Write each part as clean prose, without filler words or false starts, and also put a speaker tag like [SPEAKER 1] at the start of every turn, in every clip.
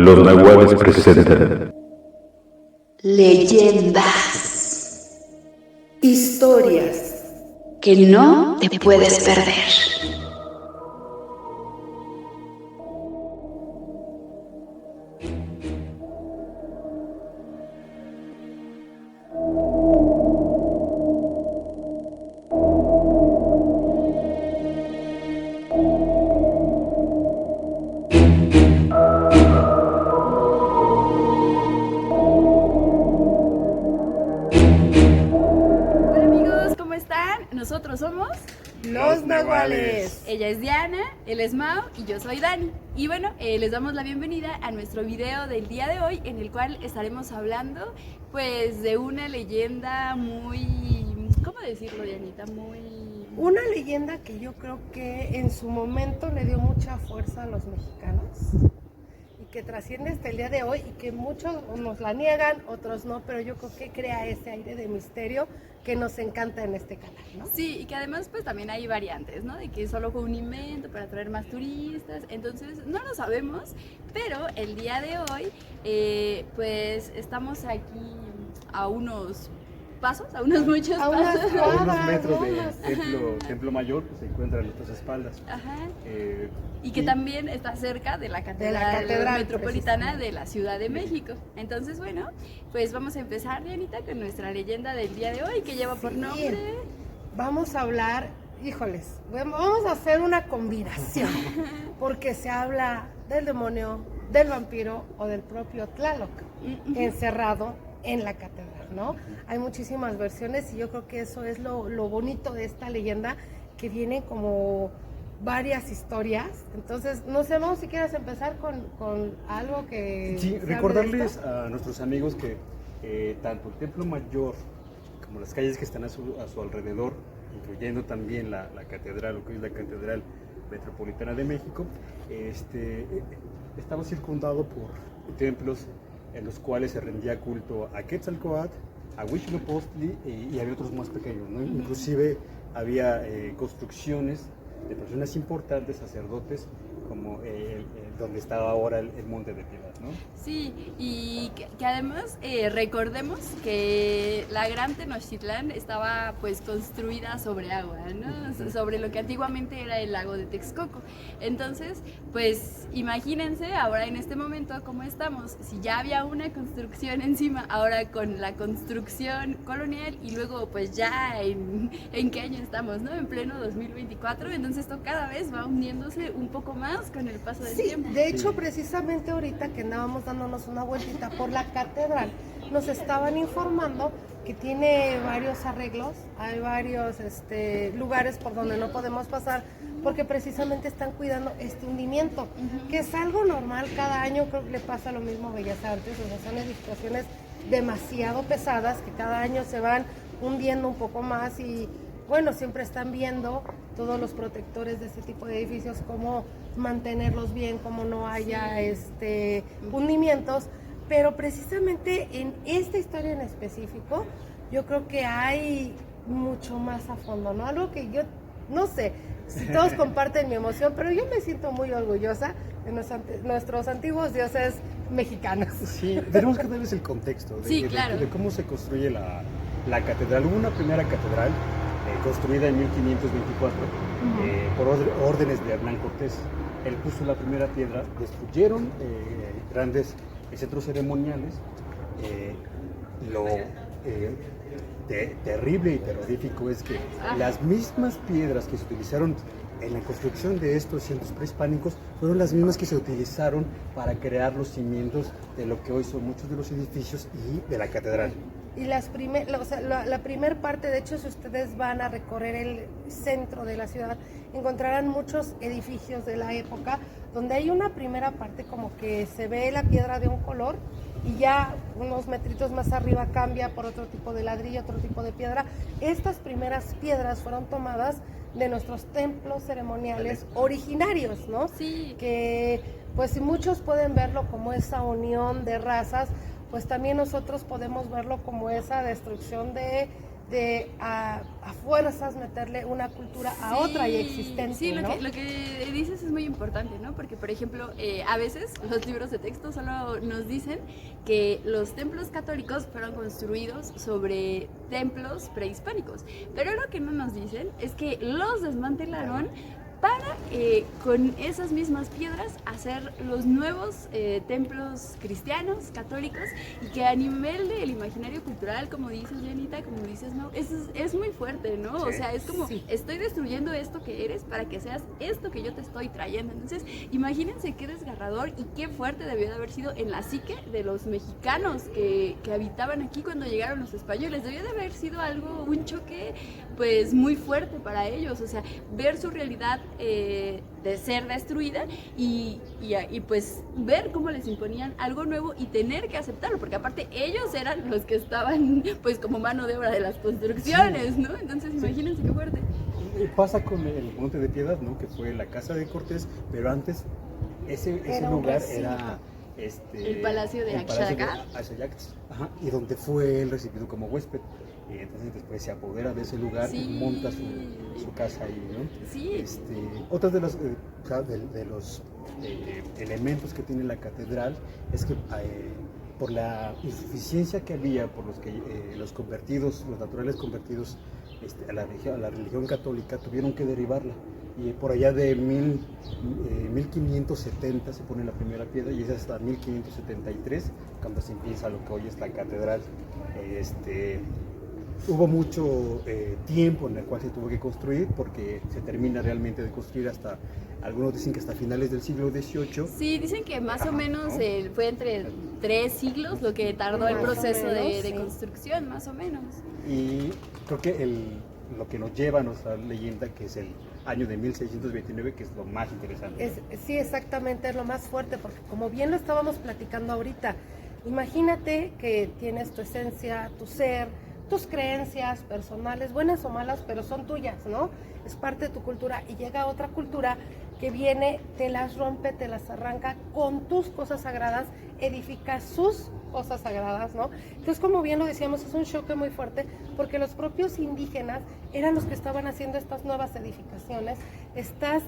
[SPEAKER 1] Los Nahuales presentan
[SPEAKER 2] leyendas,
[SPEAKER 3] historias
[SPEAKER 2] que no te puedes perder.
[SPEAKER 4] Hola amigos, ¿cómo están? Nosotros somos
[SPEAKER 3] Los Nahuales.
[SPEAKER 4] Ella es Diana, él es Mao y yo soy Dani. Y bueno, les damos la bienvenida a nuestro video del día de hoy, en el cual estaremos hablando pues de una leyenda muy... ¿Cómo decirlo, Dianita?
[SPEAKER 3] Una leyenda que yo creo que en su momento le dio mucha fuerza a los mexicanos y que trasciende hasta el día de hoy y que muchos nos la niegan, otros no, pero yo creo que crea ese aire de misterio que nos encanta en este canal, ¿no?
[SPEAKER 4] Sí, y que además pues también hay variantes, ¿no? De que solo fue un invento para atraer más turistas, entonces no lo sabemos, pero el día de hoy pues estamos aquí a unos pasos, a unos muchos
[SPEAKER 3] A unas
[SPEAKER 4] pasos.
[SPEAKER 5] A unos
[SPEAKER 3] cuadras,
[SPEAKER 5] metros
[SPEAKER 3] ¿no?
[SPEAKER 5] del templo mayor que se encuentra a nuestras espaldas.
[SPEAKER 4] Ajá.
[SPEAKER 5] Eh,
[SPEAKER 4] Y que también está cerca de la catedral metropolitana de la Ciudad de México. Entonces, bueno, pues vamos a empezar, Dianita, con nuestra leyenda del día de hoy, que lleva por nombre...
[SPEAKER 3] Vamos a hablar, híjoles, vamos a hacer una combinación, porque se habla del demonio, del vampiro o del propio Tlaloc, encerrado en la catedral, ¿no? Hay muchísimas versiones y yo creo que eso es lo bonito de esta leyenda, que viene como varias historias. Entonces, no sé, Mau, si quieres empezar con algo que...
[SPEAKER 5] sí,
[SPEAKER 3] se hable de
[SPEAKER 5] recordarles
[SPEAKER 3] esto.
[SPEAKER 5] a nuestros amigos que tanto el templo mayor como las calles que están a su alrededor, incluyendo también la catedral, lo que es la Catedral Metropolitana de México, estaba circundado por templos en los cuales se rendía culto a Quetzalcóatl, a Huitzilopochtli y había otros más pequeños, ¿no? Inclusive había construcciones de personas importantes, sacerdotes, como donde estaba ahora el Monte de Piedad, ¿no?
[SPEAKER 4] Sí, y que además recordemos que la Gran Tenochtitlán estaba pues construida sobre agua, ¿no? Sobre lo que antiguamente era el lago de Texcoco. Entonces, pues imagínense ahora en este momento cómo estamos. Si ya había una construcción encima, ahora con la construcción colonial y luego pues ya en qué año estamos, ¿no? En pleno 2024, entonces esto cada vez va hundiéndose un poco más con el paso del tiempo.
[SPEAKER 3] De hecho, precisamente ahorita que andábamos dándonos una vueltita por la catedral, nos estaban informando que tiene varios arreglos, hay varios lugares por donde no podemos pasar, porque precisamente están cuidando este hundimiento, que es algo normal cada año. Creo que le pasa lo mismo a Bellas Artes, o sea, son edificaciones demasiado pesadas que cada año se van hundiendo un poco más y bueno, siempre están viendo todos los protectores de este tipo de edificios cómo mantenerlos bien, cómo no haya hundimientos, pero precisamente en esta historia en específico yo creo que hay mucho más a fondo, ¿no? Algo que yo no sé si todos comparten mi emoción, pero yo me siento muy orgullosa de nuestros antiguos dioses mexicanos.
[SPEAKER 5] Sí, tenemos que darles el contexto
[SPEAKER 4] Sí, claro.
[SPEAKER 5] de cómo se construye la catedral. Hubo una primera catedral construida en 1524 por órdenes de Hernán Cortés. Él puso la primera piedra, destruyeron grandes centros ceremoniales. Lo terrible y terrorífico es que las mismas piedras que se utilizaron en la construcción de estos centros prehispánicos fueron las mismas que se utilizaron para crear los cimientos de lo que hoy son muchos de los edificios y de la catedral.
[SPEAKER 3] Y la primer parte, de hecho, si ustedes van a recorrer el centro de la ciudad, encontrarán muchos edificios de la época donde hay una primera parte como que se ve la piedra de un color y ya unos metritos más arriba cambia por otro tipo de ladrillo, otro tipo de piedra. Estas primeras piedras fueron tomadas de nuestros templos ceremoniales originarios, ¿no?
[SPEAKER 4] Sí.
[SPEAKER 3] Que pues si muchos pueden verlo como esa unión de razas, pues también nosotros podemos verlo como esa destrucción de a fuerzas meterle una cultura a otra y existente,
[SPEAKER 4] sí,
[SPEAKER 3] ¿no?
[SPEAKER 4] lo que dices es muy importante, ¿no? Porque, por ejemplo, a veces los libros de texto solo nos dicen que los templos católicos fueron construidos sobre templos prehispánicos, pero lo que no nos dicen es que los desmantelaron para con esas mismas piedras hacer los nuevos templos cristianos, católicos, y que a nivel del imaginario cultural, como dices Janita, como dices Mau, es muy fuerte, ¿no?
[SPEAKER 5] Sí.
[SPEAKER 4] O sea, es como, estoy destruyendo esto que eres para que seas esto que yo te estoy trayendo. Entonces, imagínense qué desgarrador y qué fuerte debió de haber sido en la psique de los mexicanos que habitaban aquí cuando llegaron los españoles. Debió de haber sido algo, un choque, pues, muy fuerte para ellos. O sea, ver su realidad de ser destruida y pues ver cómo les imponían algo nuevo y tener que aceptarlo, porque aparte ellos eran los que estaban pues como mano de obra de las construcciones, ¿no? Entonces imagínense qué fuerte.
[SPEAKER 5] Pasa con el Monte de Piedad, ¿no? Que fue la casa de Cortés, pero antes ese
[SPEAKER 3] Era
[SPEAKER 5] lugar
[SPEAKER 3] recinto.
[SPEAKER 5] era
[SPEAKER 4] El Palacio de
[SPEAKER 5] Axayax, y donde fue él recibido como huésped. Y entonces después se apodera de ese lugar y monta su casa ahí, ¿no?
[SPEAKER 4] Sí.
[SPEAKER 5] Otras de los elementos que tiene la catedral es que por la insuficiencia que había por los que los convertidos, los naturales convertidos a la religión católica, tuvieron que derribarla. Y por allá de 1570 se pone la primera piedra y es hasta 1573 cuando se empieza lo que hoy es la catedral. Hubo mucho tiempo en el cual se tuvo que construir porque se termina realmente de construir hasta, algunos dicen que hasta finales del siglo XVIII.
[SPEAKER 4] Sí, dicen que más o menos fue entre 3 siglos lo que tardó el proceso de construcción, más o menos.
[SPEAKER 5] Y creo que lo que nos lleva a nuestra leyenda, que es el año de 1629, que es lo más interesante.
[SPEAKER 3] Sí, exactamente, es lo más fuerte, porque como bien lo estábamos platicando ahorita, imagínate que tienes tu esencia, tu ser, tus creencias personales, buenas o malas, pero son tuyas, ¿no? Es parte de tu cultura y llega otra cultura que viene, te las rompe, te las arranca con tus cosas sagradas, edifica sus cosas sagradas, ¿no? Entonces, como bien lo decíamos, es un choque muy fuerte porque los propios indígenas eran los que estaban haciendo estas nuevas edificaciones. Estás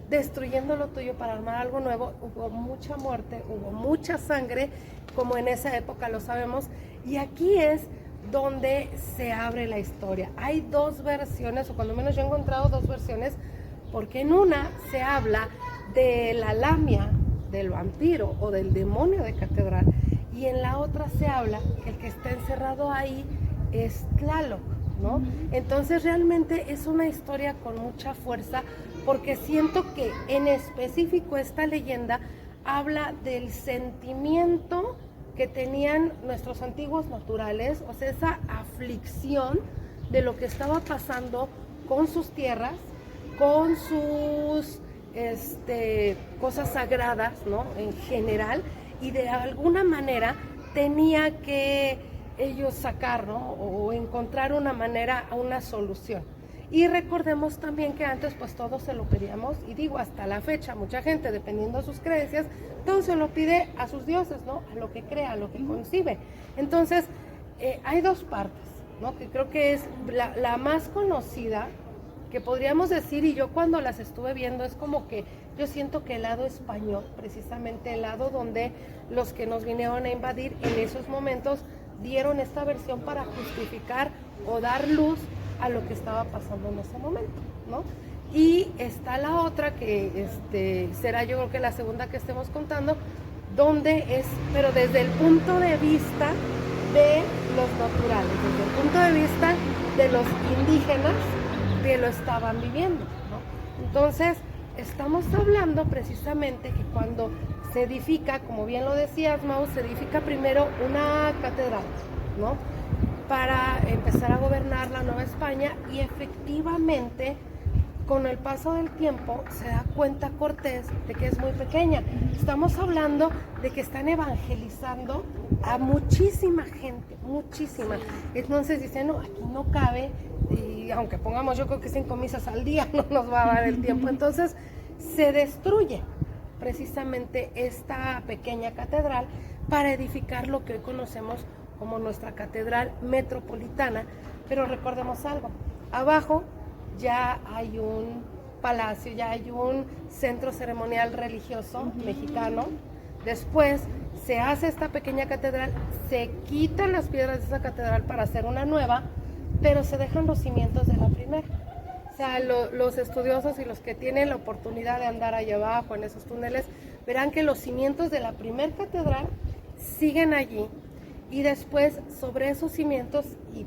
[SPEAKER 3] destruyendo lo tuyo para armar algo nuevo. Hubo mucha muerte, hubo mucha sangre, como en esa época lo sabemos, y aquí es donde se abre la historia. Hay dos versiones, o cuando menos yo he encontrado dos versiones, porque en una se habla de la lamia, del vampiro o del demonio de catedral, y en la otra se habla que el que está encerrado ahí es Tlaloc, ¿no? Entonces realmente es una historia con mucha fuerza, porque siento que en específico esta leyenda habla del sentimiento que tenían nuestros antiguos naturales, o sea, esa aflicción de lo que estaba pasando con sus tierras, con sus cosas sagradas, ¿no? En general, y de alguna manera tenía que ellos sacar, ¿no? O encontrar una manera, una solución. Y recordemos también que antes pues todo se lo pedíamos, y digo hasta la fecha, mucha gente dependiendo de sus creencias, todo se lo pide a sus dioses, ¿no? A lo que crea, a lo que concibe. Entonces, hay dos partes, ¿no? Que creo que es la más conocida, que podríamos decir, y yo cuando las estuve viendo, es como que yo siento que el lado español, precisamente el lado donde los que nos vinieron a invadir en esos momentos, dieron esta versión para justificar o dar luz a lo que estaba pasando en ese momento, ¿no? Y está la otra que será yo creo que la segunda que estemos contando, donde es, pero desde el punto de vista de los naturales, desde el punto de vista de los indígenas que lo estaban viviendo, ¿no? Entonces, estamos hablando precisamente que cuando se edifica, como bien lo decías, Mau, se edifica primero una catedral, ¿no? Para empezar a gobernar la Nueva España, y efectivamente con el paso del tiempo se da cuenta Cortés de que es muy pequeña. Estamos hablando de que están evangelizando a muchísima gente, muchísima. Entonces dicen, no, aquí no cabe, y aunque pongamos yo creo que 5 misas al día no nos va a dar el tiempo. Entonces se destruye precisamente esta pequeña catedral para edificar lo que hoy conocemos como nuestra catedral metropolitana, Pero recordemos algo, abajo ya hay un palacio, ya hay un centro ceremonial religioso mexicano. Después se hace esta pequeña catedral, se quitan las piedras de esa catedral para hacer una nueva, pero se dejan los cimientos de la primera. O sea, los estudiosos y los que tienen la oportunidad de andar allá abajo en esos túneles, verán que los cimientos de la primera catedral siguen allí, y después sobre esos cimientos, y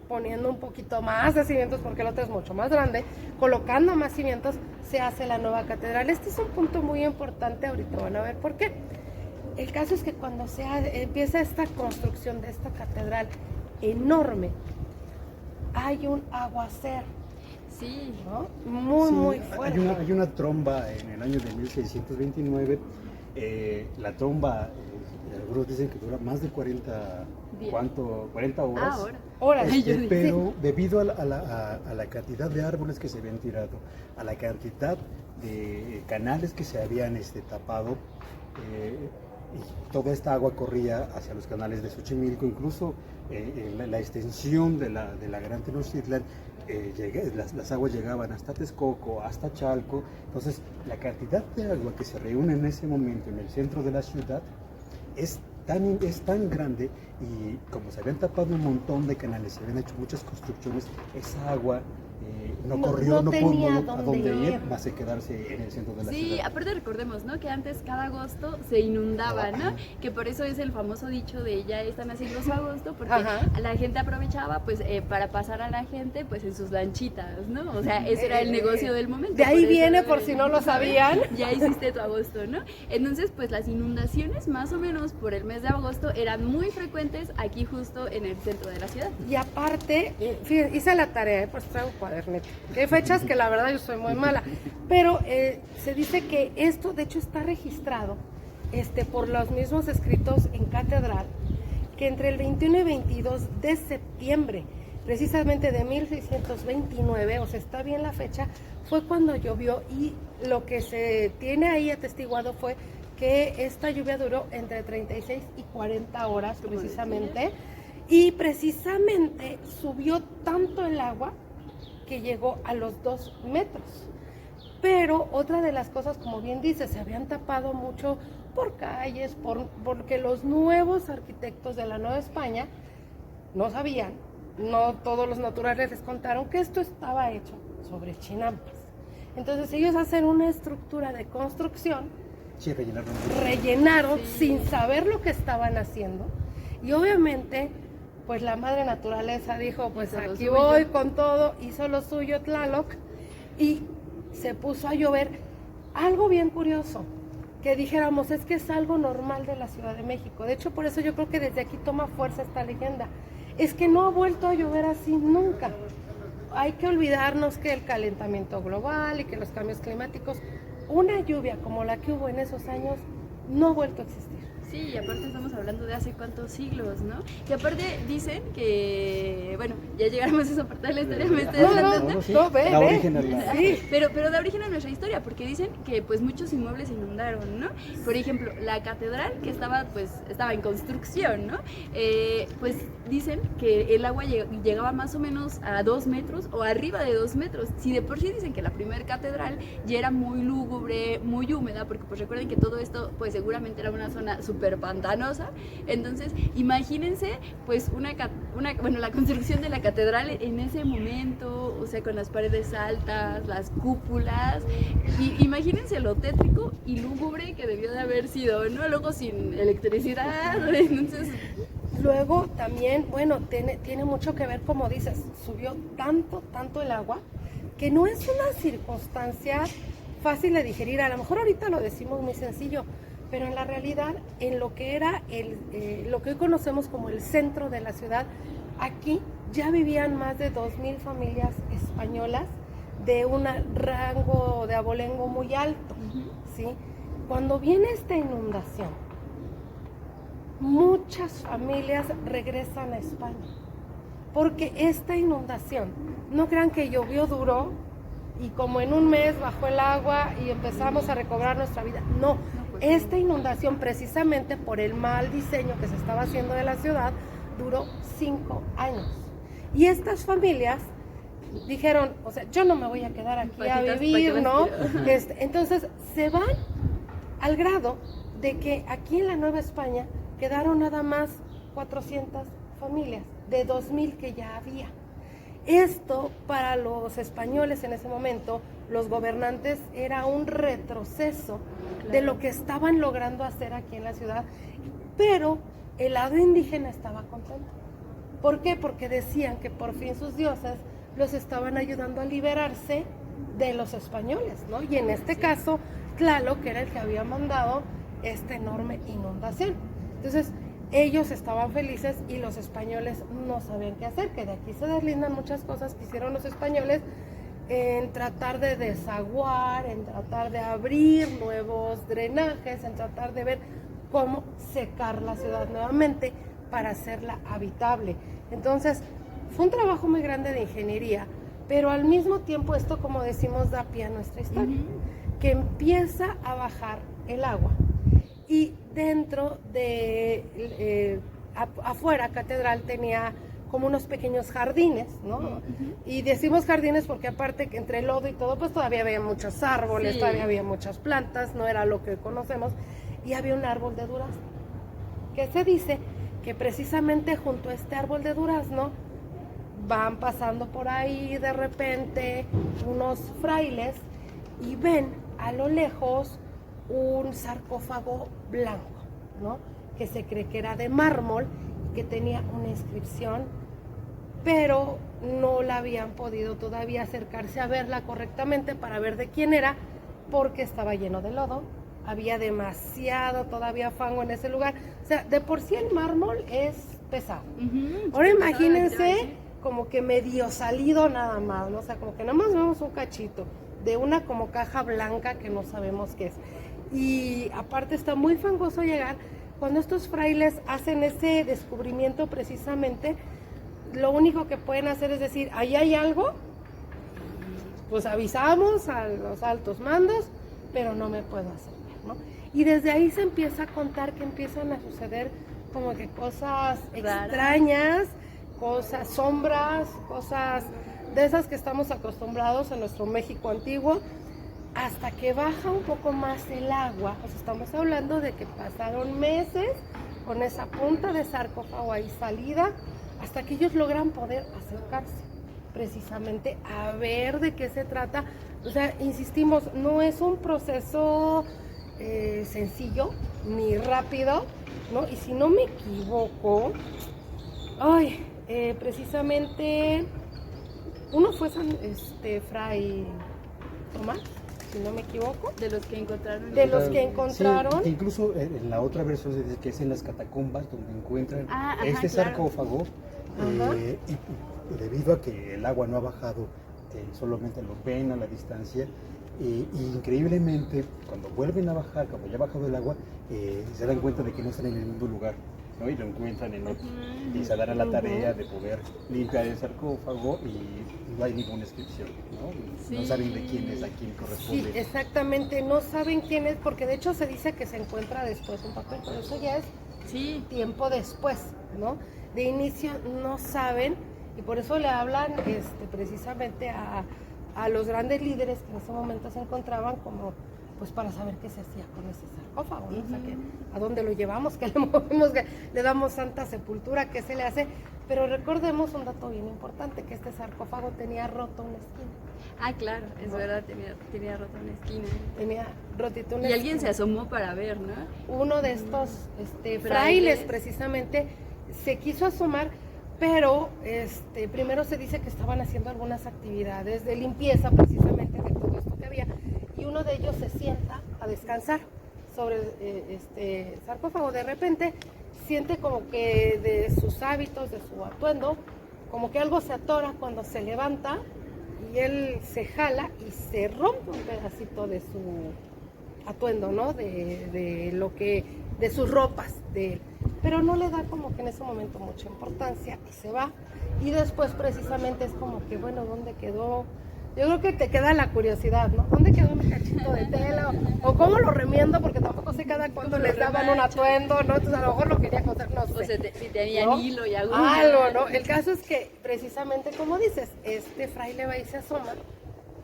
[SPEAKER 3] poniendo un poquito más de cimientos porque el otro es mucho más grande, colocando más cimientos, se hace la nueva catedral. Este es un punto muy importante, ahorita van a ver por qué. El caso es que cuando empieza esta construcción de esta catedral enorme, hay un aguacero.
[SPEAKER 4] Sí.
[SPEAKER 3] ¿No? Muy fuerte.
[SPEAKER 5] Hay una tromba en el año de 1629. La tromba, algunos dicen que dura más de 40 horas.
[SPEAKER 3] Horas.
[SPEAKER 5] Pero debido a la cantidad de árboles que se habían tirado, a la cantidad de canales que se habían tapado, y toda esta agua corría hacia los canales de Xochimilco, incluso la extensión de la Gran Tenochtitlan, las aguas llegaban hasta Texcoco, hasta Chalco. Entonces la cantidad de agua que se reúne en ese momento en el centro de la ciudad es tan grande, y como se habían tapado un montón de canales, se habían hecho muchas construcciones, esa agua no corrió, no pudo a dónde ir, más que quedarse en el centro de la ciudad.
[SPEAKER 4] Sí, aparte recordemos, ¿no? Que antes cada agosto se inundaba, ¿no? Que por eso es el famoso dicho de ya están haciendo su agosto, porque la gente aprovechaba pues para pasar a la gente pues en sus lanchitas, ¿no? O sea, ese era el negocio del momento.
[SPEAKER 3] De ahí viene, por si no lo sabían.
[SPEAKER 4] Ya hiciste tu agosto, ¿no? Entonces pues las inundaciones más o menos por el mes de agosto eran muy frecuentes aquí justo en el centro de la ciudad.
[SPEAKER 3] Y aparte, fíjense, hice la tarea, pues traigo cuadernito. Hay fechas que la verdad yo soy muy mala, pero se dice que esto de hecho está registrado por los mismos escritos en catedral, que entre el 21 y 22 de septiembre, precisamente de 1629, o sea, está bien la fecha, fue cuando llovió, y lo que se tiene ahí atestiguado fue que esta lluvia duró entre 36 y 40 horas precisamente, y precisamente subió tanto el agua que llegó a los 2 metros. Pero otra de las cosas, como bien dice, se habían tapado mucho por calles, porque los nuevos arquitectos de la Nueva España no sabían, no todos los naturales les contaron que esto estaba hecho sobre chinampas. Entonces ellos hacen una estructura de construcción,
[SPEAKER 5] sí,
[SPEAKER 3] rellenaron sin saber lo que estaban haciendo, y obviamente pues la madre naturaleza dijo, pues aquí voy con todo, hizo lo suyo Tlaloc, y se puso a llover. Algo bien curioso, que dijéramos, es que es algo normal de la Ciudad de México. De hecho, por eso yo creo que desde aquí toma fuerza esta leyenda. Es que no ha vuelto a llover así nunca. Hay que olvidarnos que el calentamiento global y que los cambios climáticos, una lluvia como la que hubo en esos años, no ha vuelto a existir.
[SPEAKER 4] Sí, y aparte estamos hablando de hace cuántos siglos, ¿no? Y aparte dicen que, bueno, ya llegamos a esa parte de la historia, me estoy adelantando.
[SPEAKER 5] Da origen a
[SPEAKER 3] sí.
[SPEAKER 4] Pero da origen a nuestra historia, porque dicen que pues muchos inmuebles se inundaron, ¿no? Por ejemplo, la catedral que estaba en construcción, ¿no? Pues dicen que el agua llegaba más o menos a 2 metros o arriba de 2 metros. Si de por sí dicen que la primera catedral ya era muy lúgubre, muy húmeda, porque pues recuerden que todo esto pues seguramente era una zona súper pantanosa. Entonces imagínense pues la construcción de la catedral en ese momento, o sea, con las paredes altas, las cúpulas, y imagínense lo tétrico y lúgubre que debió de haber sido, ¿no? Luego sin electricidad, entonces...
[SPEAKER 3] Luego también, bueno, tiene mucho que ver, como dices, subió tanto el agua, que no es una circunstancia fácil de digerir. A lo mejor ahorita lo decimos muy sencillo, pero en la realidad, en lo que era lo que hoy conocemos como el centro de la ciudad, aquí ya vivían más de 2,000 familias españolas de un rango de abolengo muy alto, ¿sí? Cuando viene esta inundación, muchas familias regresan a España, porque esta inundación, no crean que llovió duro y como en un mes bajó el agua y empezamos a recobrar nuestra vida. No, esta inundación, precisamente por el mal diseño que se estaba haciendo de la ciudad, duró 5 años. Y estas familias dijeron, o sea, yo no me voy a quedar aquí a
[SPEAKER 4] Patitas,
[SPEAKER 3] vivir,
[SPEAKER 4] ¿para
[SPEAKER 3] ¿no?
[SPEAKER 4] qué las quiero?
[SPEAKER 3] Entonces se van al grado de que aquí en la Nueva España quedaron nada más 400 familias de 2000 que ya había. Esto para los españoles en ese momento, los gobernantes, era un retroceso de lo que estaban logrando hacer aquí en la ciudad, pero el lado indígena estaba contento. ¿Por qué? Porque decían que por fin sus dioses los estaban ayudando a liberarse de los españoles, ¿no? Y en este caso, Tlaloc, que era el que había mandado esta enorme inundación. Entonces, ellos estaban felices y los españoles no sabían qué hacer, que de aquí se deslindan muchas cosas que hicieron los españoles en tratar de desaguar, en tratar de abrir nuevos drenajes, en tratar de ver cómo secar la ciudad nuevamente para hacerla habitable. Entonces, fue un trabajo muy grande de ingeniería, pero al mismo tiempo esto, como decimos, da pie a nuestra historia, que empieza a bajar el agua. Y dentro de, afuera, Catedral tenía como unos pequeños jardines, ¿no? Y decimos jardines porque aparte que entre el lodo y todo, pues todavía había muchos árboles,
[SPEAKER 4] Sí.
[SPEAKER 3] todavía había muchas plantas, no era lo que conocemos, y había un árbol de durazno, que se dice que precisamente junto a este árbol de durazno van pasando por ahí de repente unos frailes y ven a lo lejos un sarcófago blanco, ¿no? Que se cree que era de mármol y que tenía una inscripción, pero no la habían podido todavía acercarse a verla correctamente para ver de quién era, porque estaba lleno de lodo, había demasiado todavía fango en ese lugar. O sea, de por sí el mármol es pesado. Ahora imagínense como que medio salido nada más, ¿no? O sea, como que nada más vemos un cachito de una como caja blanca que no sabemos qué es. Y aparte está muy fangoso llegar. Cuando estos frailes hacen ese descubrimiento precisamente, lo único que pueden hacer es decir, ahí hay algo, pues avisamos a los altos mandos, pero no me puedo acercar, ¿no? Y desde ahí se empieza a contar que empiezan a suceder como que cosas extrañas, cosas, sombras, cosas de esas que estamos acostumbrados en nuestro México antiguo, hasta que baja un poco más el agua. Pues estamos hablando de que pasaron meses con esa punta de sarcófago ahí salida, hasta que ellos logran poder acercarse precisamente a ver de qué se trata. O sea, insistimos, no es un proceso sencillo ni rápido, ¿no? Y si no me equivoco, precisamente uno fue Fray Tomás, si no me equivoco,
[SPEAKER 4] De los que encontraron.
[SPEAKER 3] de los que encontraron.
[SPEAKER 5] Sí, incluso en la otra versión se dice que es en las catacumbas donde encuentran
[SPEAKER 4] Ajá,
[SPEAKER 5] este
[SPEAKER 4] claro.
[SPEAKER 5] sarcófago,
[SPEAKER 3] Ajá.
[SPEAKER 5] y debido a que el agua no ha bajado, solamente lo ven a la distancia, y increíblemente cuando vuelven a bajar, cuando ya ha bajado el agua, se dan cuenta de que no están en el mismo lugar, ¿no? Y lo encuentran en otro, y se dan a la tarea de poder limpiar el sarcófago y no hay ninguna inscripción, ¿no? No
[SPEAKER 4] Sí.
[SPEAKER 5] saben de quién es, a quién corresponde.
[SPEAKER 3] Sí, exactamente, no saben quién es, porque de hecho se dice que se encuentra después un papel, pero eso ya es
[SPEAKER 4] Sí.
[SPEAKER 3] tiempo después, ¿no? De inicio no saben, y por eso le hablan precisamente a los grandes líderes que en ese momento se encontraban, como pues para saber qué se hacía con ese sarcófago, ¿no? O sea, a dónde lo llevamos, que le movemos, que le damos santa sepultura, qué se le hace. Pero recordemos un dato bien importante, que este sarcófago tenía roto una esquina.
[SPEAKER 4] Ah, claro, es verdad, tenía rota una esquina.
[SPEAKER 3] Tenía rotito una
[SPEAKER 4] Y alguien se
[SPEAKER 3] esquina.
[SPEAKER 4] asomó para ver, ¿no?
[SPEAKER 3] Uno de estos frailes
[SPEAKER 4] Frailes.
[SPEAKER 3] precisamente se quiso asomar, pero primero se dice que estaban haciendo algunas actividades de limpieza precisamente de todo esto que había, y uno de ellos se sienta a descansar sobre este sarcófago. De repente siente como que de sus hábitos, de su atuendo, como que algo se atora cuando se levanta, y él se jala y se rompe un pedacito de su atuendo, ¿no? De sus ropas de él. Pero no le da como que en ese momento mucha importancia y se va. Y después precisamente es como que, bueno, ¿dónde quedó? Yo creo que te queda la curiosidad, ¿no? ¿Dónde quedó mi cachito de tela? O cómo lo remiendo, porque tampoco sé cada cuándo les daban un atuendo, ¿no? Entonces a lo mejor lo quería coser, no sé.
[SPEAKER 4] O sea, si tenían
[SPEAKER 3] ¿no?
[SPEAKER 4] hilo y aguja.
[SPEAKER 3] Algo, ¿no? El caso es que precisamente como dices, este fraile va y se asoma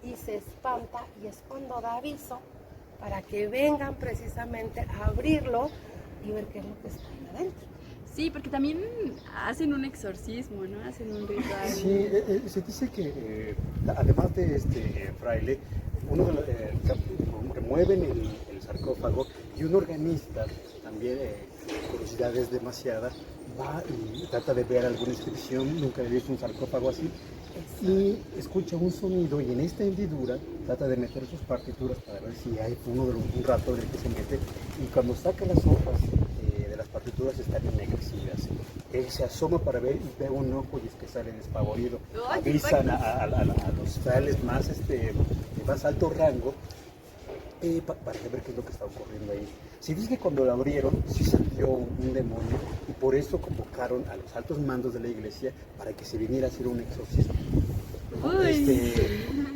[SPEAKER 3] y se espanta y es cuando da aviso para que vengan precisamente a abrirlo y ver qué es lo que está ahí adentro.
[SPEAKER 4] Sí, porque también hacen un exorcismo, ¿no? Hacen un ritual.
[SPEAKER 5] Sí, se dice que además de este fraile, uno de los que mueven el sarcófago y un organista, también curiosidades demasiada, va y trata de ver alguna inscripción, nunca he visto un sarcófago así, y escucha un sonido y en esta hendidura trata de meter sus partituras para ver si hay un rato en el que se mete, y cuando saca las hojas de las partituras están ennegrecidas. Él se asoma para ver y ve un ojo y es que sale despavorido.
[SPEAKER 4] Ay,
[SPEAKER 5] Avisan a los frailes más, de más alto rango para ver qué es lo que está ocurriendo ahí. Se dice que cuando la abrieron sí salió un demonio y por eso convocaron a los altos mandos de la iglesia para que se viniera a hacer un exorcismo.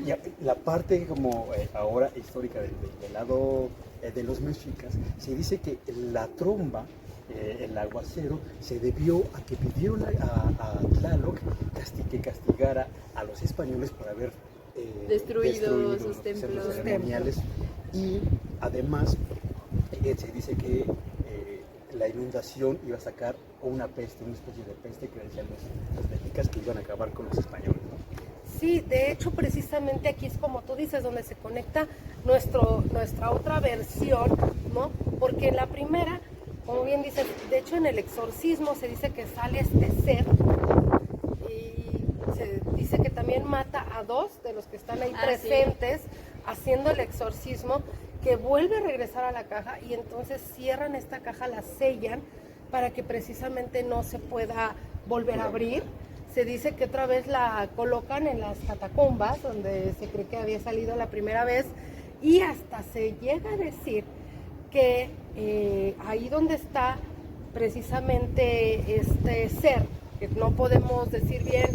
[SPEAKER 5] Y la parte como ahora histórica del lado de los mexicas, se dice que la tromba, el aguacero, se debió a que pidieron a Tlaloc que castigara a los españoles por haber
[SPEAKER 4] destruido sus
[SPEAKER 5] los
[SPEAKER 4] templos
[SPEAKER 5] centros ceremoniales. Y además se dice que la inundación iba a sacar una especie de peste que decían los mexicas que iban a acabar con los españoles, ¿no?
[SPEAKER 3] Sí, de hecho precisamente aquí es como tú dices, donde se conecta nuestra otra versión, ¿no? Porque en la primera, como bien dices, de hecho en el exorcismo se dice que sale este ser y se dice que también mata a 2 de los que están ahí presentes haciendo el exorcismo, que vuelve a regresar a la caja y entonces cierran esta caja, la sellan para que precisamente no se pueda volver a abrir. Se dice que otra vez la colocan en las catacumbas, donde se cree que había salido la primera vez, y hasta se llega a decir que ahí donde está precisamente este ser, que no podemos decir bien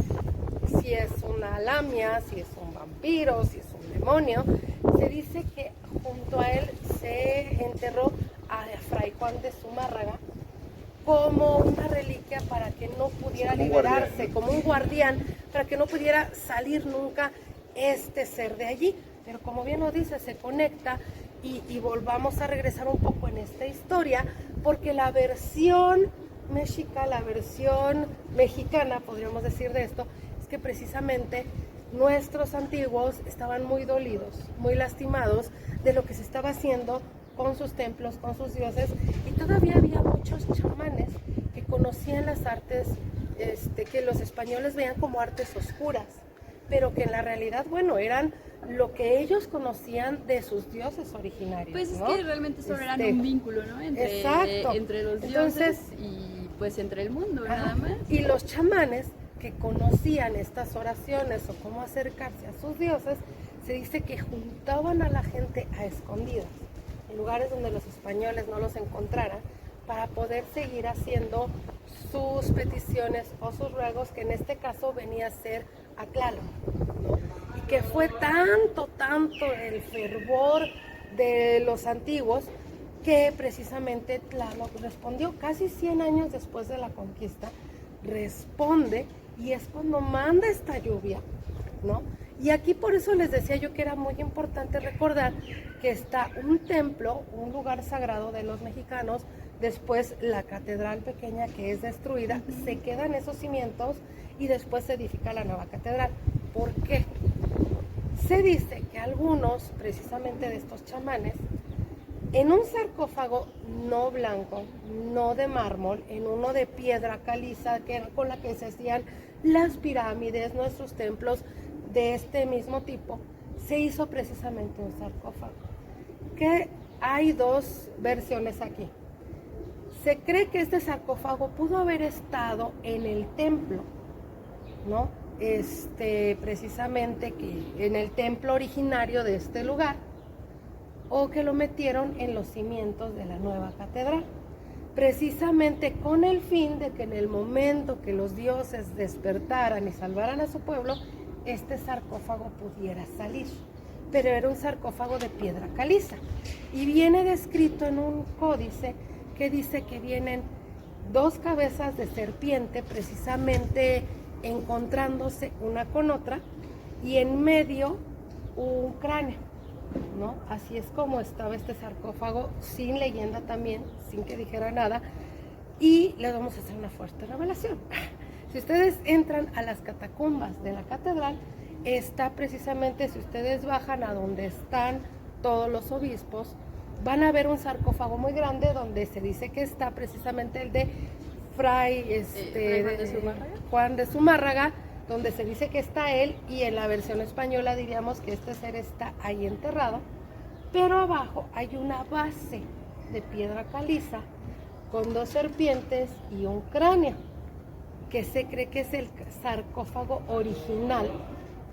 [SPEAKER 3] si es una lamia, si es un vampiro, si es un demonio, se dice que junto a él se enterró a Fray Juan de Zumárraga como una reliquia para que no pudiera liberarse, como un guardián, para que no pudiera salir nunca este ser de allí. Pero como bien lo dice, se conecta y volvamos a regresar un poco en esta historia, porque la versión mexica, la versión mexicana, podríamos decir de esto, es que precisamente nuestros antiguos estaban muy dolidos, muy lastimados de lo que se estaba haciendo con sus templos, con sus dioses, y todavía había muchos chamanes que conocían las artes que los españoles veían como artes oscuras, pero que en la realidad, bueno, eran lo que ellos conocían de sus dioses originarios.
[SPEAKER 4] Pues es
[SPEAKER 3] ¿no?
[SPEAKER 4] que realmente solo eran un vínculo, ¿no? Entre los dioses y pues entre el mundo, nada más.
[SPEAKER 3] Y los chamanes que conocían estas oraciones o cómo acercarse a sus dioses, se dice que juntaban a la gente a escondidas, en lugares donde los españoles no los encontraran, para poder seguir haciendo sus peticiones o sus ruegos, que en este caso venía a ser a Tlaloc, ¿no? Y que fue tanto el fervor de los antiguos, que precisamente Tlaloc respondió casi 100 años después de la conquista, responde, y es cuando manda esta lluvia, ¿no? Y aquí por eso les decía yo que era muy importante recordar que está un templo, un lugar sagrado de los mexicanos, después la catedral pequeña que es destruida, se quedan esos cimientos y después se edifica la nueva catedral. ¿Por qué? Se dice que algunos, precisamente de estos chamanes, en un sarcófago no blanco, no de mármol, en uno de piedra caliza, que era con la que se hacían las pirámides, nuestros templos de este mismo tipo, se hizo precisamente un sarcófago. Que hay 2 versiones aquí. Se cree que este sarcófago pudo haber estado en el templo, ¿no? Precisamente que en el templo originario de este lugar, o que lo metieron en los cimientos de la nueva catedral, precisamente con el fin de que en el momento que los dioses despertaran y salvaran a su pueblo, este sarcófago pudiera salir. Pero era un sarcófago de piedra caliza. Y viene descrito en un códice que dice que vienen 2 cabezas de serpiente precisamente encontrándose una con otra y en medio un cráneo, ¿no? Así es como estaba este sarcófago, sin leyenda también, sin que dijera nada. Y les vamos a hacer una fuerte revelación. Si ustedes entran a las catacumbas de la catedral, está precisamente, si ustedes bajan a donde están todos los obispos, van a ver un sarcófago muy grande donde se dice que está precisamente el de Fray Juan de Zumárraga, donde se dice que está él, y en la versión española diríamos que este ser está ahí enterrado, pero abajo hay una base de piedra caliza con 2 serpientes y un cráneo, que se cree que es el sarcófago original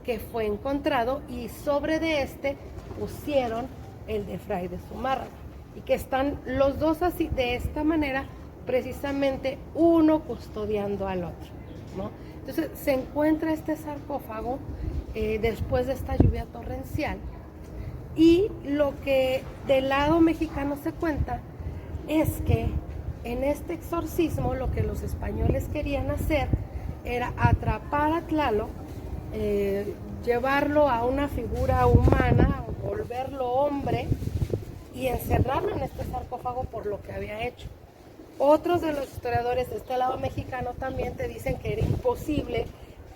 [SPEAKER 3] que fue encontrado, y sobre de este pusieron el de Fray de Zumárraga, y que están los 2 así, de esta manera, precisamente uno custodiando al otro, ¿no? Entonces se encuentra este sarcófago después de esta lluvia torrencial, y lo que del lado mexicano se cuenta es que en este exorcismo lo que los españoles querían hacer era atrapar a Tlaloc, llevarlo a una figura humana, volverlo hombre y encerrarlo en este sarcófago por lo que había hecho. Otros de los historiadores de este lado mexicano también te dicen que era imposible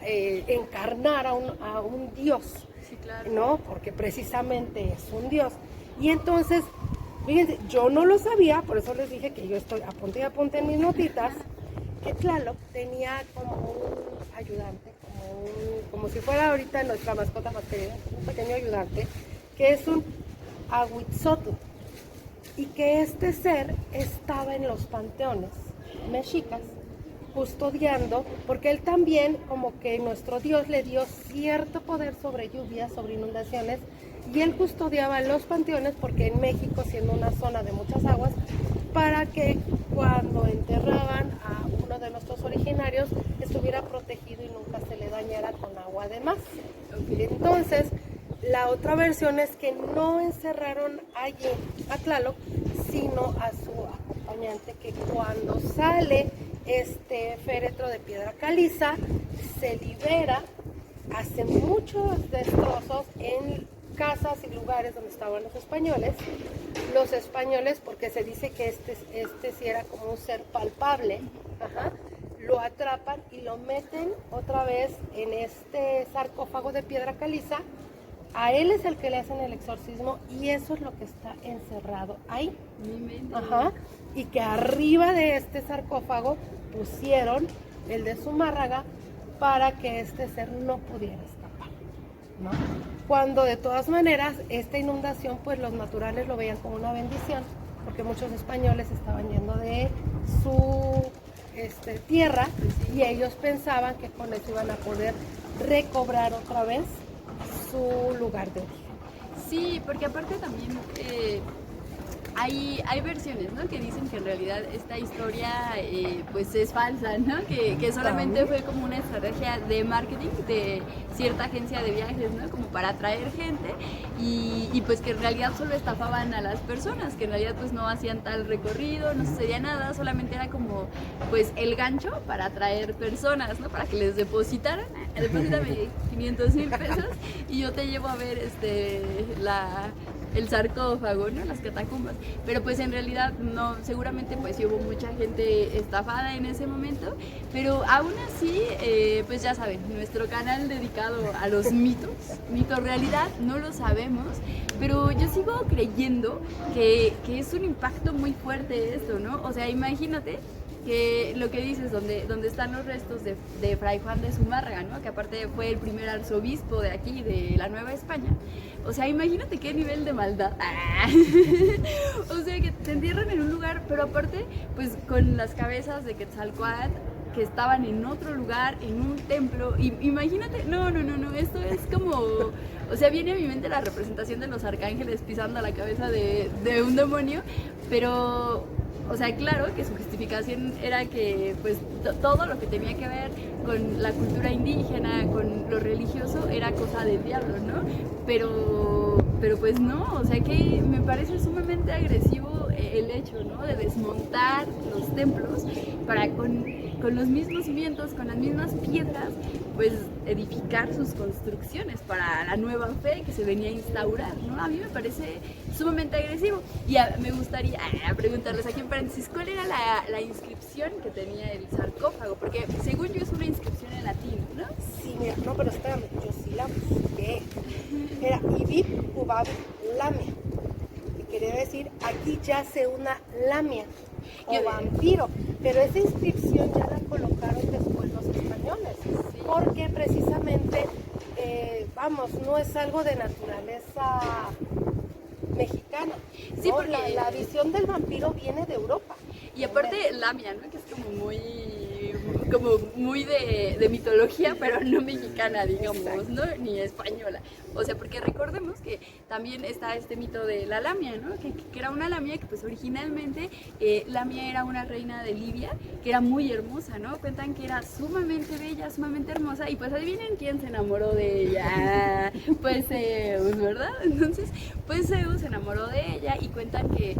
[SPEAKER 3] encarnar a un dios,
[SPEAKER 4] Sí, claro.
[SPEAKER 3] ¿no? Porque precisamente es un dios. Y entonces, fíjense, yo no lo sabía, por eso les dije que yo estoy apunté en mis notitas, que Tlaloc tenía como un ayudante, como si fuera ahorita nuestra mascota más querida, un pequeño ayudante, que es un Ahuitzotl, y que este ser estaba en los panteones mexicas custodiando, porque él también, como que nuestro Dios le dio cierto poder sobre lluvias, sobre inundaciones, y él custodiaba los panteones, porque en México, siendo una zona de muchas aguas, para que cuando enterraban a uno de nuestros originarios estuviera protegido y nunca se le dañara con agua de más. Entonces, la otra versión es que no encerraron allí a Tlaloc, sino a su acompañante, que cuando sale este féretro de piedra caliza, se libera, hace muchos destrozos en casas y lugares donde estaban los españoles. Los españoles, porque se dice que este sí era como un ser palpable, lo atrapan y lo meten otra vez en este sarcófago de piedra caliza. A él es el que le hacen el exorcismo, y eso es lo que está encerrado ahí. Y que arriba de este sarcófago pusieron el de Zumárraga para que este ser no pudiera escapar, ¿no? Cuando de todas maneras esta inundación, pues los naturales lo veían como una bendición, porque muchos españoles estaban yendo de su tierra, y ellos pensaban que con eso iban a poder recobrar otra vez su lugar de origen.
[SPEAKER 4] Sí, porque aparte también hay versiones, ¿no?, que dicen que en realidad esta historia pues es falsa, ¿no? Que solamente fue como una estrategia de marketing de cierta agencia de viajes, ¿no?, como para atraer gente, y pues que en realidad solo estafaban a las personas, que en realidad pues no hacían tal recorrido, no sucedía nada, solamente era como pues el gancho para atraer personas, ¿no?, para que les depositaran, deposítame 500,000 pesos y yo te llevo a ver el sarcófago, ¿no?, las catacumbas. Pero pues en realidad no, seguramente pues sí hubo mucha gente estafada en ese momento, pero aún así, pues ya saben, nuestro canal dedicado a los mitos, realidad, no lo sabemos, pero yo sigo creyendo que es un impacto muy fuerte esto, ¿no? O sea, imagínate que lo que dices, donde están los restos de Fray Juan de Zumárraga, ¿no?, que aparte fue el primer arzobispo de aquí, de la Nueva España. O sea, imagínate qué nivel de maldad. O sea, que te entierran en un lugar, pero aparte, pues con las cabezas de Quetzalcóatl que estaban en otro lugar, en un templo. Y imagínate, no, esto es como, o sea, viene a mi mente la representación de los arcángeles pisando la cabeza de un demonio, pero o sea, claro que su justificación era que pues todo lo que tenía que ver con la cultura indígena, con lo religioso, era cosa del diablo, ¿no? Pero pues no, o sea que me parece sumamente agresivo el hecho, ¿no? De desmontar los templos para con los mismos cimientos, con las mismas piedras, pues edificar sus construcciones para la nueva fe que se venía a instaurar, ¿no? A mí me parece sumamente agresivo. Y me gustaría preguntarles aquí en paréntesis, ¿cuál era la inscripción que tenía el sarcófago? Porque según yo es una inscripción en latín, ¿no?
[SPEAKER 3] Sí, mira, no, pero espérame, yo sí la busqué. Era Ibib Ubab Lamia. Y quería decir, aquí yace una lamia o vampiro. Pero esa inscripción ya la colocaron después los españoles. Porque precisamente, no es algo de naturaleza mexicana.
[SPEAKER 4] Sí,
[SPEAKER 3] ¿no?
[SPEAKER 4] porque
[SPEAKER 3] La visión del vampiro viene de Europa.
[SPEAKER 4] Y aparte Lamia, ¿no? Que es como muy de mitología, pero no mexicana, digamos, ¿no? Ni española. O sea, porque recordemos que también está este mito de la Lamia, ¿no? Que era una Lamia que pues originalmente Lamia era una reina de Libia que era muy hermosa, ¿no? Cuentan que era sumamente bella, sumamente hermosa y pues adivinen quién se enamoró de ella. Pues Zeus, ¿verdad? Entonces, pues Zeus se enamoró de ella y cuentan que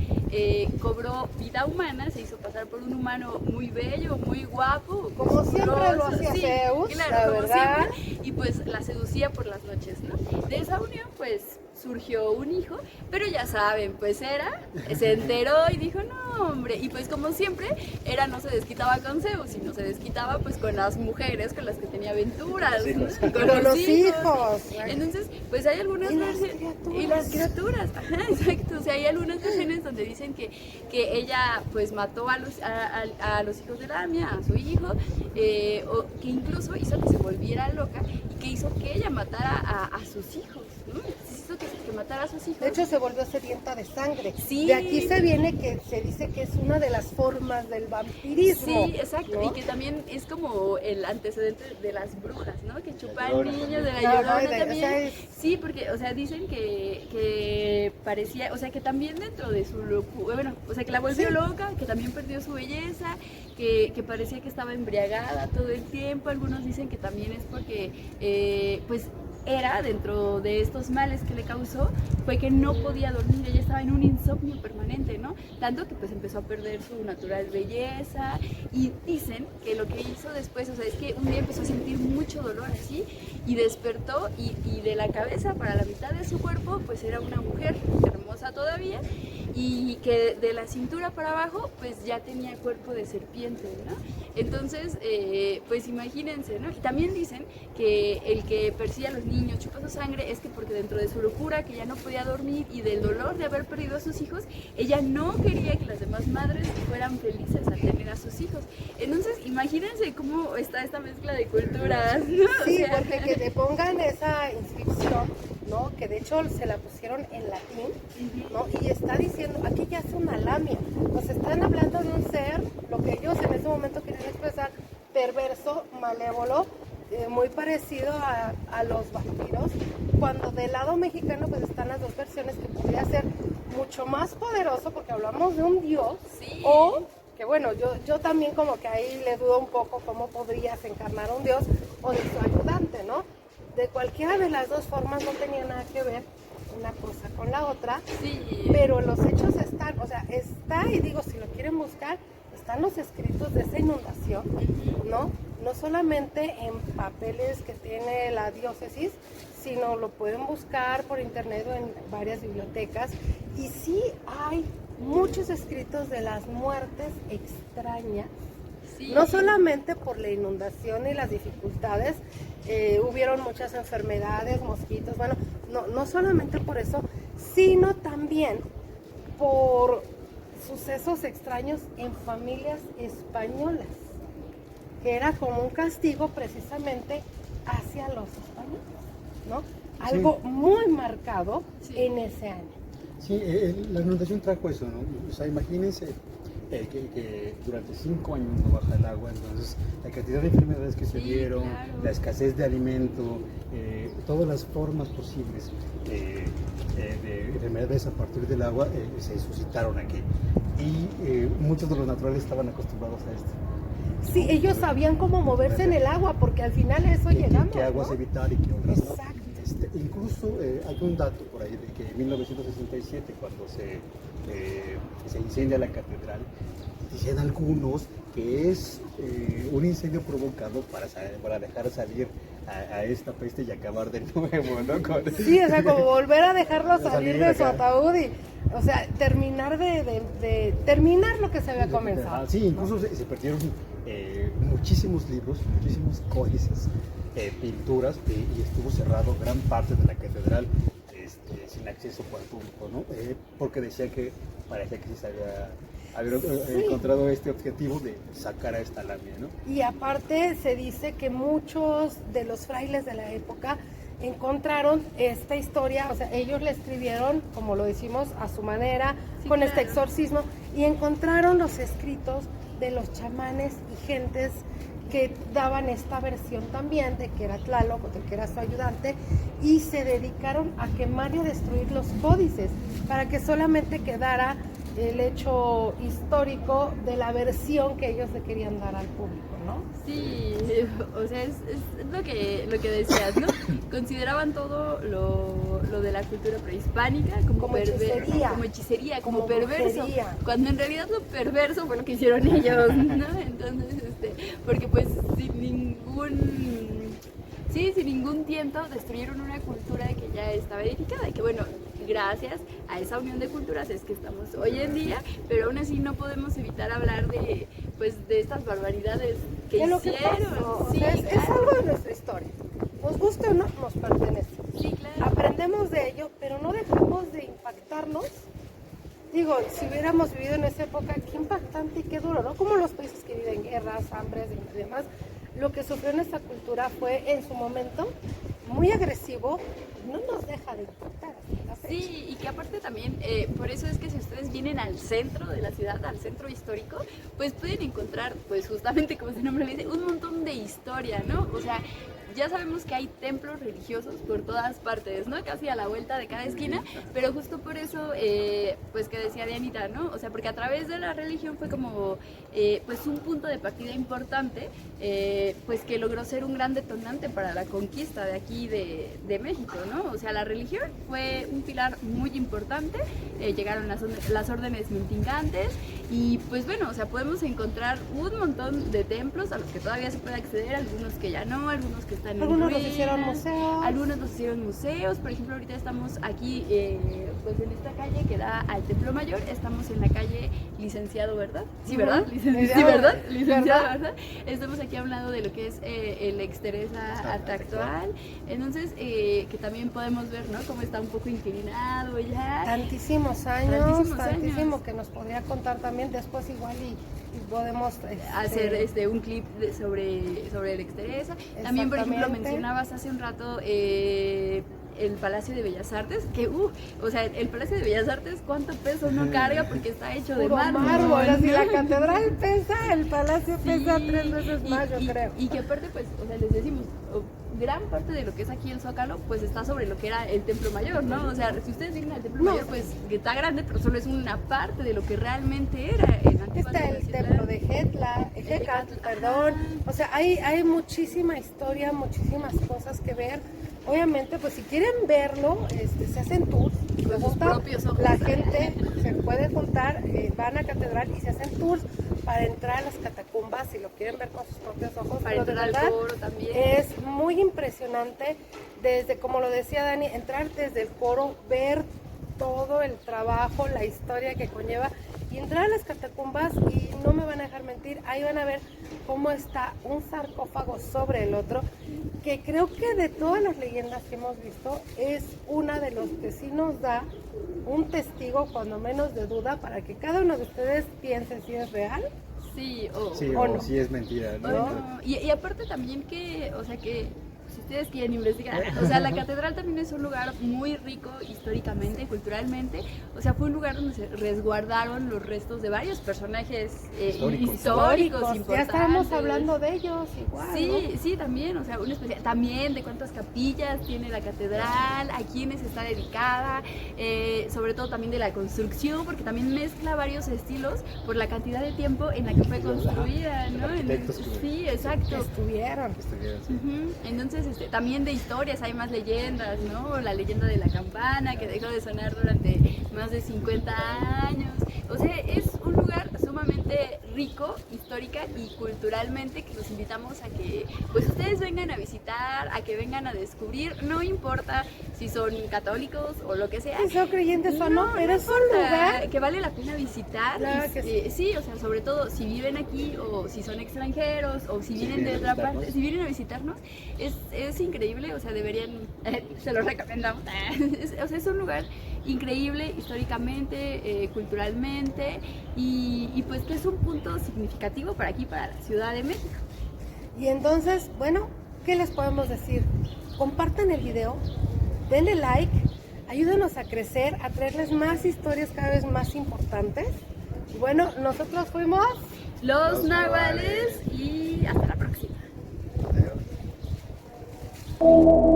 [SPEAKER 4] cobró vida humana, se hizo pasar por un humano muy bello, muy guapo.
[SPEAKER 3] Como siempre lo hacía Zeus,
[SPEAKER 4] claro,
[SPEAKER 3] la
[SPEAKER 4] como
[SPEAKER 3] verdad.
[SPEAKER 4] siempre, y pues la seducía por las noches, ¿no? De esa unión pues surgió un hijo, pero ya saben, pues se enteró y dijo, no hombre, y pues como siempre, no se desquitaba con Zeus, sino se desquitaba pues con las mujeres con las que tenía aventuras, ¿no?
[SPEAKER 3] Con los hijos.
[SPEAKER 4] Entonces, pues hay algunas versiones, y las criaturas, ajá, exacto, o sea, hay algunas versiones donde dicen que ella pues mató a los hijos de Lamia, a su hijo, o que incluso hizo que se volviera loca y que hizo que ella matara a sus hijos, ¿no? Hizo que matara a sus hijos.
[SPEAKER 3] De hecho, se volvió sedienta de sangre.
[SPEAKER 4] Sí.
[SPEAKER 3] De aquí se viene que se dice que es una de las formas del vampirismo.
[SPEAKER 4] Sí, exacto,
[SPEAKER 3] ¿no?
[SPEAKER 4] y que también es como el antecedente de las brujas, ¿no? Que chupan niños, de la
[SPEAKER 3] Ajá,
[SPEAKER 4] Llorona también.
[SPEAKER 3] o sea,
[SPEAKER 4] Sí, porque, o sea, dicen que parecía, o sea, que también dentro de su locura, bueno, o sea, que la volvió loca, que también perdió su belleza, que parecía que estaba embriagada todo el tiempo. Algunos dicen que también es porque, pues, era dentro de estos males que le causó, fue que no podía dormir, ella estaba en un insomnio permanente, ¿no? Tanto que pues empezó a perder su natural belleza y dicen que lo que hizo después, o sea, es que un día empezó a sentir mucho dolor así y despertó y de la cabeza para la mitad de su cuerpo pues era una mujer hermosa todavía y que de la cintura para abajo pues ya tenía cuerpo de serpiente, ¿no? Entonces, pues imagínense, ¿no? Y también dicen que el que persigue a los niños, chupa su sangre, es que porque dentro de su locura, que ya no podía dormir y del dolor de haber perdido a sus hijos, ella no quería que las demás madres fueran felices al tener a sus hijos. Entonces, imagínense cómo está esta mezcla de culturas, ¿no?
[SPEAKER 3] Sí,
[SPEAKER 4] O sea,
[SPEAKER 3] porque que te pongan esa inscripción, ¿no? Que de hecho se la pusieron en latín, ¿no? Y está diciendo, aquí ya es una lamia. Nos están hablando de un ser, lo que ellos en ese momento querían expresar, perverso, malévolo, muy parecido a los vampiros, cuando del lado mexicano pues están las dos versiones, que podría ser mucho más poderoso porque hablamos de un dios,
[SPEAKER 4] sí.
[SPEAKER 3] o que bueno, yo también como que ahí le dudo un poco cómo podrías encarnar a un dios o de su ayudante, ¿no? De cualquiera de las dos formas no tenía nada que ver una cosa con la otra,
[SPEAKER 4] sí.
[SPEAKER 3] pero los hechos están, o sea, está, y digo, si lo quieren buscar, están los escritos de esa inundación, ¿no? No solamente en papeles que tiene la diócesis, sino lo pueden buscar por internet o en varias bibliotecas. Y sí hay muchos escritos de las muertes extrañas,
[SPEAKER 4] Sí.
[SPEAKER 3] no solamente por la inundación y las dificultades, hubieron muchas enfermedades, mosquitos, bueno, no solamente por eso, sino también por sucesos extraños en familias españolas, que era como un castigo precisamente hacia los españoles, ¿no? Algo muy marcado en ese año.
[SPEAKER 5] Sí, la inundación trajo eso, ¿no? O sea, imagínense que durante 5 años no baja el agua, entonces la cantidad de enfermedades que se dieron,
[SPEAKER 4] claro.
[SPEAKER 5] la escasez de alimento, todas las formas posibles de enfermedades a partir del agua se suscitaron aquí. y muchos de los naturales estaban acostumbrados a esto.
[SPEAKER 3] Sí, ellos sabían cómo moverse en el agua, porque al final a eso llegamos.
[SPEAKER 5] ¿Qué aguas
[SPEAKER 3] ¿no?
[SPEAKER 5] evitar y qué otras no?
[SPEAKER 3] Exacto.
[SPEAKER 5] Incluso hay un dato por ahí de que en 1967, cuando se incendia la catedral, dicen algunos que es un incendio provocado para dejar salir a esta peste y acabar de nuevo, ¿no?
[SPEAKER 3] Sí, o sea, como volver a dejarlo salir de su
[SPEAKER 5] acá.
[SPEAKER 3] ataúd y, o sea, terminar terminar lo que se había comenzado.
[SPEAKER 5] Sí, incluso se perdieron muchísimos libros, muchísimos códices, pinturas, y estuvo cerrado gran parte de la catedral sin acceso para el público, ¿no? Porque decía que parecía que sí se había encontrado este objetivo de sacar a esta lamia, ¿no?
[SPEAKER 3] Y aparte se dice que muchos de los frailes de la época encontraron esta historia, o sea, ellos la escribieron, como lo decimos, a su manera,
[SPEAKER 4] Sí,
[SPEAKER 3] con
[SPEAKER 4] claro.
[SPEAKER 3] este exorcismo, y encontraron los escritos de los chamanes y gentes que daban esta versión también de que era Tlaloc, de que era su ayudante, y se dedicaron a quemar y a destruir los códices para que solamente quedara el hecho histórico de la versión que ellos le querían dar al público, ¿no?
[SPEAKER 4] Sí, o sea, es lo que decías, ¿no? Consideraban todo lo de la cultura prehispánica como
[SPEAKER 3] hechicería.
[SPEAKER 4] como hechicería, como
[SPEAKER 3] Como
[SPEAKER 4] perverso,
[SPEAKER 3] brujería.
[SPEAKER 4] cuando en realidad lo perverso fue lo que hicieron ellos, ¿no? Entonces, porque pues sin ningún tiento destruyeron una cultura que ya estaba edificada y que bueno, gracias a esa unión de culturas es que estamos hoy en día, pero aún así no podemos evitar hablar de estas barbaridades que
[SPEAKER 3] De lo que
[SPEAKER 4] hicieron.
[SPEAKER 3] pasó,
[SPEAKER 4] Sí,
[SPEAKER 3] o sea, es
[SPEAKER 4] claro.
[SPEAKER 3] algo de nuestra historia. Nos guste o no, nos pertenece.
[SPEAKER 4] Sí, claro.
[SPEAKER 3] Aprendemos de ello, pero no dejamos de impactarnos. Digo, si hubiéramos vivido en esa época, qué impactante y qué duro, ¿no? Como los países que viven guerras, hambres y demás, lo que sufrió en esta cultura fue en su momento muy agresivo, no nos deja de impactar. hasta la fecha.
[SPEAKER 4] Sí, y que aparte también, por eso es que si ustedes vienen al centro de la ciudad, al centro histórico, pues pueden encontrar, pues justamente como su nombre le dice, un montón de historia, ¿no? O sea, ya sabemos que hay templos religiosos por todas partes, ¿no? Casi a la vuelta de cada esquina, pero justo por eso, pues que decía Dianita, ¿no? O sea, porque a través de la religión fue como, pues un punto de partida importante, pues que logró ser un gran detonante para la conquista de aquí de México, ¿no? O sea, la religión fue un pilar muy importante, llegaron las órdenes mendicantes y pues bueno, o sea, podemos encontrar un montón de templos a los que todavía se puede acceder, algunos que ya no, algunos que están
[SPEAKER 3] Algunos
[SPEAKER 4] en
[SPEAKER 3] los
[SPEAKER 4] ruinas,
[SPEAKER 3] hicieron museos.
[SPEAKER 4] algunos los hicieron museos, por ejemplo ahorita estamos aquí pues en esta calle que da al Templo Mayor, estamos en la calle Licenciado, ¿verdad? Sí, ¿verdad? Sí, ¿verdad? Licenciado, ¿verdad? Estamos aquí a un lado de lo que es el Exteresa Arte Actual, entonces que también podemos ver, ¿no? Cómo está un poco inclinado ya.
[SPEAKER 3] Tantísimos años,
[SPEAKER 4] Tantísimos
[SPEAKER 3] tantísimo
[SPEAKER 4] años.
[SPEAKER 3] que nos podría contar también después igual y podemos
[SPEAKER 4] hacer un clip sobre el Exteresa. También, por ejemplo,
[SPEAKER 3] Exactamente.
[SPEAKER 4] mencionabas hace un rato el Palacio de Bellas Artes, que, o sea, el Palacio de Bellas Artes, ¿cuánto peso no carga? Porque está hecho de
[SPEAKER 3] puro
[SPEAKER 4] mármol.
[SPEAKER 3] mármol, así
[SPEAKER 4] ¿no?
[SPEAKER 3] la catedral pesa, el palacio pesa
[SPEAKER 4] Sí,
[SPEAKER 3] 3 veces más, yo creo.
[SPEAKER 4] Y que aparte, pues, o sea, les decimos, gran parte de lo que es aquí el Zócalo, pues está sobre lo que era el Templo Mayor, ¿no? O sea, si ustedes vienen al Templo Mayor, pues que está grande, pero solo es una parte de lo que realmente era en Antigua
[SPEAKER 3] Está el
[SPEAKER 4] Tenochtitlan.
[SPEAKER 3] templo de Hecatl, perdón. O sea, hay muchísima historia, muchísimas cosas que ver. Obviamente, pues si quieren verlo, se hacen tours.
[SPEAKER 4] Con sus propios ojos.
[SPEAKER 3] La gente se puede juntar, van a catedral y se hacen tours para entrar a las catacumbas, si lo quieren ver con sus propios ojos.
[SPEAKER 4] Para
[SPEAKER 3] Pero de
[SPEAKER 4] entrar al
[SPEAKER 3] verdad,
[SPEAKER 4] coro también.
[SPEAKER 3] es muy impresionante, desde, como lo decía Dani, entrar desde el coro, ver todo el trabajo, la historia que conlleva, y entrar a las catacumbas y no me van a dejar mentir, ahí van a ver cómo está un sarcófago sobre el otro, que creo que de todas las leyendas que hemos visto, es una de los que sí nos da un testigo, cuando menos de duda, para que cada uno de ustedes piense si es real.
[SPEAKER 4] Sí,
[SPEAKER 5] Sí,
[SPEAKER 3] ¿O
[SPEAKER 5] o
[SPEAKER 3] no?
[SPEAKER 5] si es mentira, ¿no?
[SPEAKER 4] Bueno, y aparte también que, o sea, que si ustedes quieren investigar, o sea, la catedral también es un lugar muy rico históricamente, culturalmente, o sea, fue un lugar donde se resguardaron los restos de varios personajes históricos importantes.
[SPEAKER 3] Ya estábamos hablando de ellos igual,
[SPEAKER 4] Sí,
[SPEAKER 3] ¿no?
[SPEAKER 4] sí, también, o sea, una especial, también de cuántas capillas tiene la catedral, a quiénes está dedicada, sobre todo también de la construcción, porque también mezcla varios estilos por la cantidad de tiempo en la que fue construida, ¿no? Sí, exacto.
[SPEAKER 3] Estuvieron.
[SPEAKER 5] Sí.
[SPEAKER 4] Ujú. Entonces, también de historias, hay más leyendas, ¿no? La leyenda de la campana que dejó de sonar durante más de 50 años. O sea, es un lugar sumamente rico, histórica y culturalmente, que los invitamos a que pues ustedes vengan a visitar, a que vengan a descubrir, no importa si son católicos o lo que sea.
[SPEAKER 3] Si son creyentes o no, pero es un lugar
[SPEAKER 4] que vale la pena visitar.
[SPEAKER 3] Claro que sí.
[SPEAKER 4] Sí, o sea, sobre todo si viven aquí o si son extranjeros o si vienen de otra parte, si vienen a visitarnos, es increíble, o sea, deberían, se los recomendamos. O sea, es un lugar increíble históricamente, culturalmente y pues que es un punto significativo para aquí, para la Ciudad de México.
[SPEAKER 3] Y entonces, bueno, ¿qué les podemos decir? Compartan el video, denle like, ayúdenos a crecer, a traerles más historias cada vez más importantes. Y bueno, nosotros fuimos
[SPEAKER 4] Los Nahuales y hasta la próxima.
[SPEAKER 5] Adiós.